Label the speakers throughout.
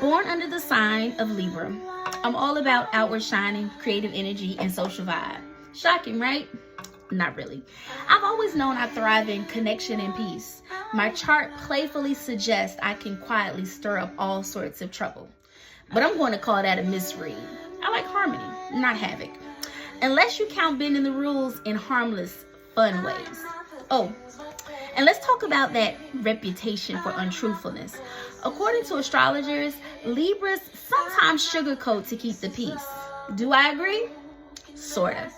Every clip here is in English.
Speaker 1: Born under the sign of Libra, I'm all about outward shining, creative energy, and social vibe. Shocking, right? Not really. I've always known I thrive in connection and peace. My chart playfully suggests I can quietly stir up all sorts of trouble. But I'm going to call that a misread. I like harmony, not havoc. Unless you count bending the rules in harmless, fun ways. Oh, and let's talk about that reputation for untruthfulness. According to astrologers, Libras sometimes sugarcoat to keep the peace. Do I agree? Sort of.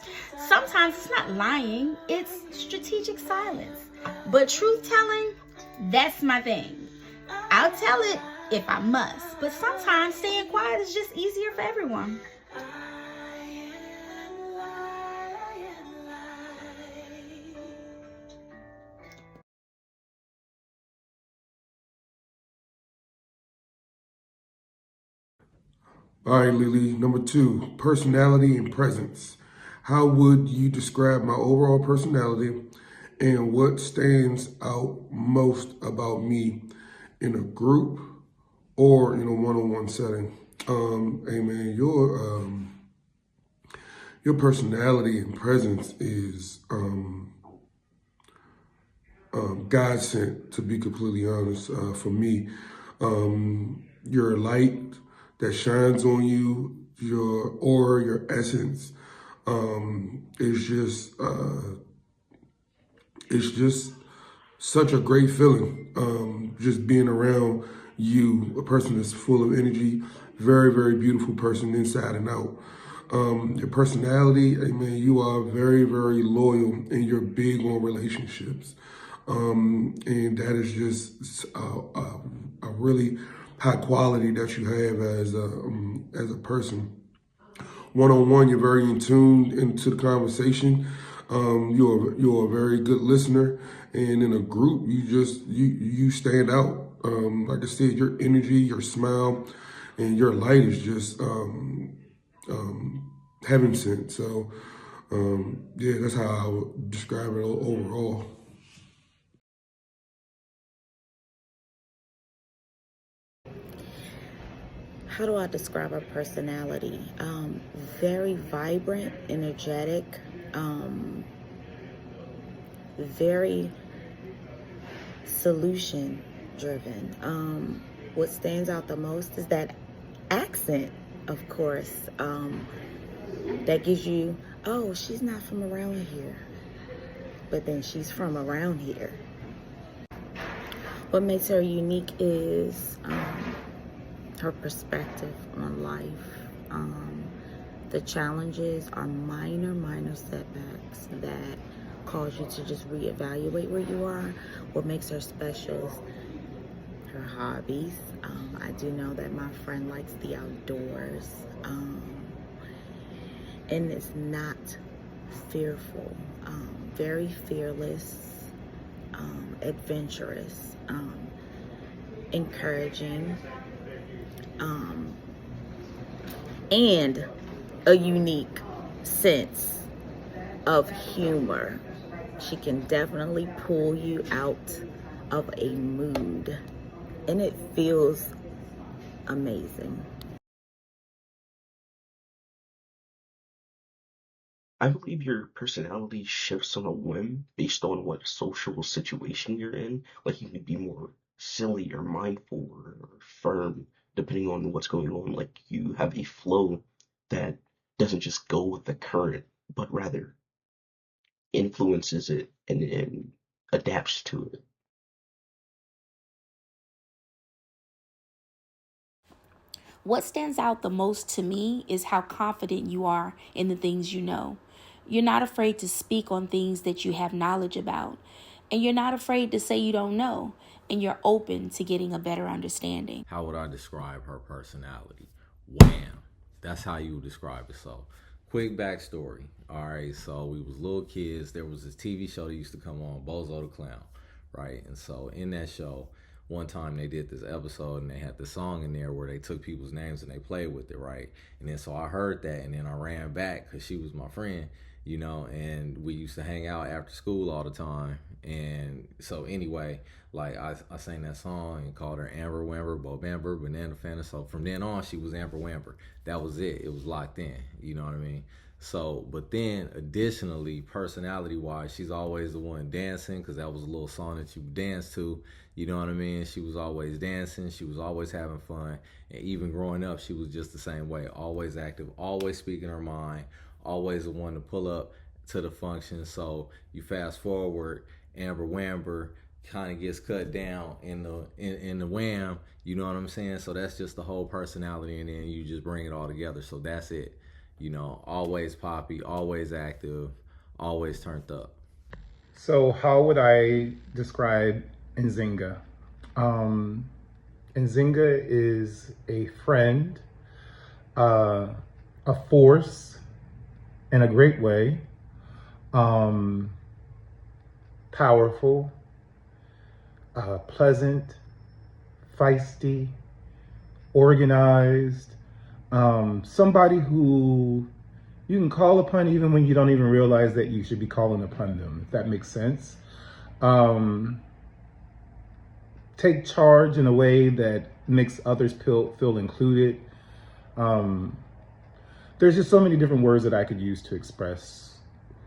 Speaker 1: Sometimes it's not lying, it's strategic silence. But truth telling, that's my thing. I'll tell it if I must, but sometimes staying quiet is just easier for everyone.
Speaker 2: All right, Lily. Number 2, personality and presence. How would you describe my overall personality and what stands out most about me in a group or in a one-on-one setting? Hey man, your personality and presence is God sent, to be completely honest, for me. Your light that shines on you, your aura, your essence, is it's just such a great feeling. Just being around you, a person that's full of energy, very, very beautiful person inside and out. Your personality, I mean, you are very, very loyal and you're big on relationships. And that is just a really high quality that you have as a person. One-on-one, you're very in tune into the conversation. You're a very good listener, and in a group, you stand out. Like I said, your energy, your smile, and your light is just heaven sent. So yeah, that's how I would describe it overall.
Speaker 3: How do I describe her personality? Very vibrant, energetic, very solution driven. What stands out the most is that accent, of course, that gives you, oh, she's not from around here, but then she's from around here. What makes her unique is her perspective on life. The challenges are minor setbacks that cause you to just reevaluate where you are. What makes her special is her hobbies. I do know that my friend likes the outdoors, and is not fearful. Very fearless, adventurous, encouraging, and a unique sense of humor. She can definitely pull you out of a mood, and it feels amazing.
Speaker 4: I believe your personality shifts on a whim based on what social situation you're in. Like you can be more silly or mindful or firm depending on what's going on. Like you have a flow that doesn't just go with the current, but rather influences it and adapts to it.
Speaker 1: What stands out the most to me is how confident you are in the things you know. You're not afraid to speak on things that you have knowledge about, and you're not afraid to say you don't know, and you're open to getting a better understanding.
Speaker 5: How would I describe her personality? Wham! That's how you would describe it. So, quick backstory. All right, so we was little kids. There was this TV show that used to come on, Bozo the Clown, right? And so in that show, one time they did this episode and they had the song in there where they took people's names and they played with it, right? And then so I heard that and then I ran back because she was my friend, and we used to hang out after school all the time. And so anyway, like I sang that song and called her Amber Wamber, Bo Bamber, Banana Fanta. So from then on, she was Amber Wamber. That was it. It was locked in. You know what I mean? So, but then additionally, personality wise, she's always the one dancing because that was a little song that you danced to. You know what I mean? She was always dancing. She was always having fun. And even growing up, she was just the same way. Always active, always speaking her mind, always the one to pull up to the function. So you fast forward, Amber Wamber kind of gets cut down in the wham. You know what I'm saying? So that's just the whole personality, and then you just bring it all together. So that's it. You know, always poppy, always active, always turned up.
Speaker 6: So how would I describe Nzinga? Um, Nzinga is a friend, a force in a great way, powerful, pleasant, feisty, organized, somebody who you can call upon even when you don't even realize that you should be calling upon them, if that makes sense. Take charge in a way that makes others feel included. There's just so many different words that I could use to express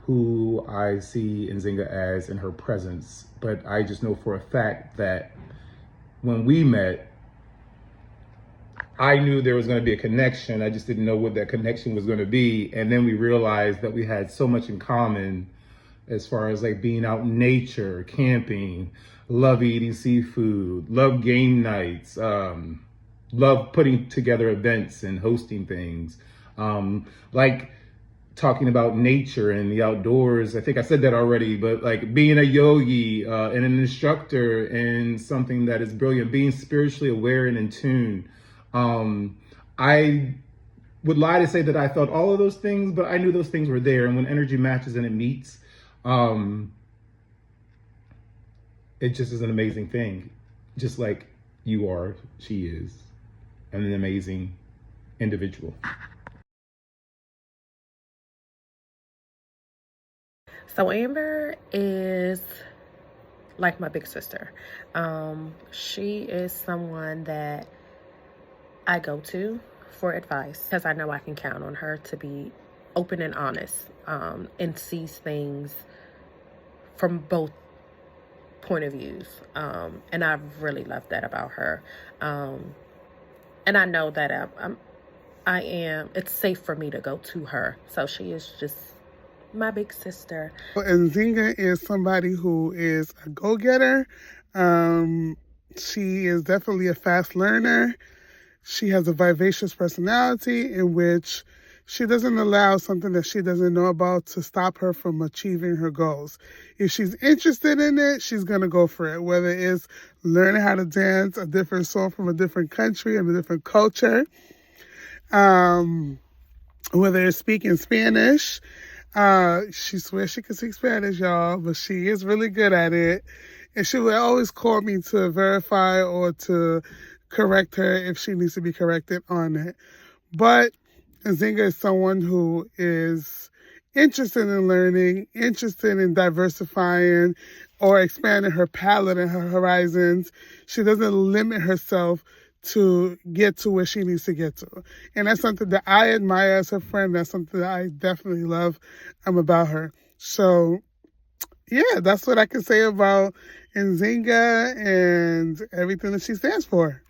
Speaker 6: who I see Nzinga as in her presence. But I just know for a fact that when we met, I knew there was going to be a connection. I just didn't know what that connection was going to be. And then we realized that we had so much in common as far as like being out in nature, camping, love eating seafood, love game nights, love putting together events and hosting things, like talking about nature and the outdoors. I think I said that already, but like being a yogi and an instructor in something that is brilliant, being spiritually aware and in tune. I would lie to say that I felt all of those things, but I knew those things were there. And when energy matches and it meets, it just is an amazing thing. Just like you are, she is an amazing individual.
Speaker 7: So Amber is like my big sister. She is someone that I go to for advice because I know I can count on her to be open and honest, and sees things from both point of views. And I really love that about her. And I know that it's safe for me to go to her. So she is just my big sister.
Speaker 8: Nzinga is somebody who is a go-getter. She is definitely a fast learner. She has a vivacious personality in which she doesn't allow something that she doesn't know about to stop her from achieving her goals. If she's interested in it, she's going to go for it, whether it's learning how to dance a different song from a different country and a different culture, whether it's speaking Spanish. She swears she can speak Spanish, y'all, but she is really good at it. And she would always call me to verify or to correct her if she needs to be corrected on it. But Nzinga is someone who is interested in learning, interested in diversifying or expanding her palette and her horizons. She doesn't limit herself to get to where she needs to get to. And that's something that I admire as a friend. That's something that I definitely love about her. So, yeah, that's what I can say about Nzinga and everything that she stands for.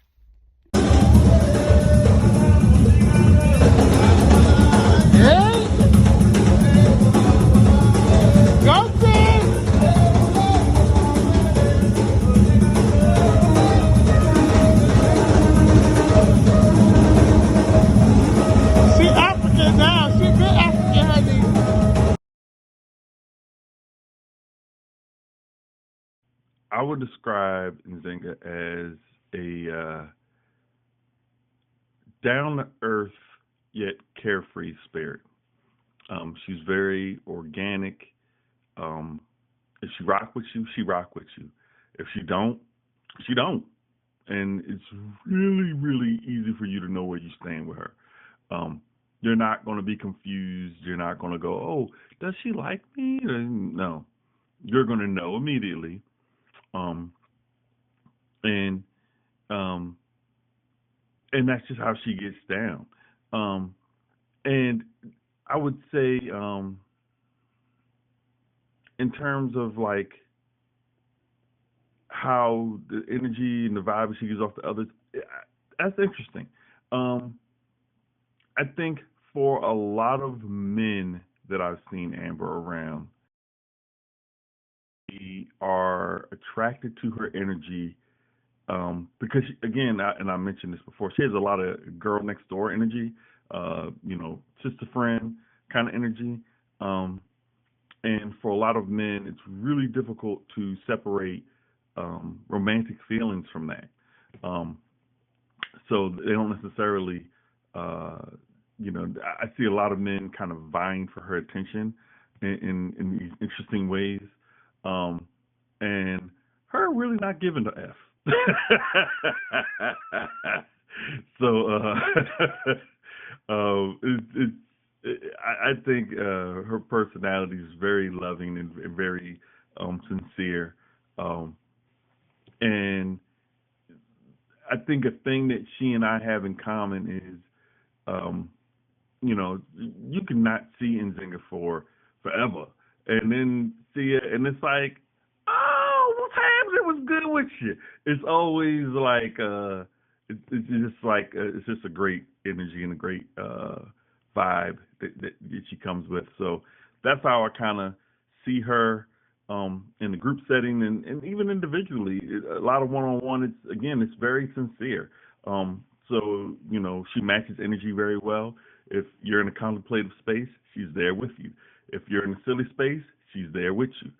Speaker 9: I would describe Nzinga as a down-to-earth yet carefree spirit. She's very organic. If she rock with you, she rock with you. If she don't, she don't. And it's really, really easy for you to know where you stand with her. You're not going to be confused. You're not going to go, oh, does she like me? No. you're going to know immediately. Um, and um, and that's just how she gets down. And I would say, in terms of like how the energy and the vibe she gives off to others, that's interesting. I think for a lot of men that I've seen Amber around, they are attracted to her energy because again, and I mentioned this before, she has a lot of girl next door energy, sister friend kind of energy. And for a lot of men, it's really difficult to separate romantic feelings from that. Um, so they don't necessarily, I see a lot of men kind of vying for her attention in these interesting ways, and her really not giving the F. So I think her personality is very loving and very sincere, and I think a thing that she and I have in common is, you cannot see Nzinga for forever, and then see it, and it's like, oh, what times it was good with you. It's always like, it's just a great energy and a great vibe that she comes with. So that's how I kind of see her in the group setting and even individually. A lot of one-on-one. It's very sincere. So she matches energy very well. If you're in a contemplative space, she's there with you. If you're in a silly space, she's there with you.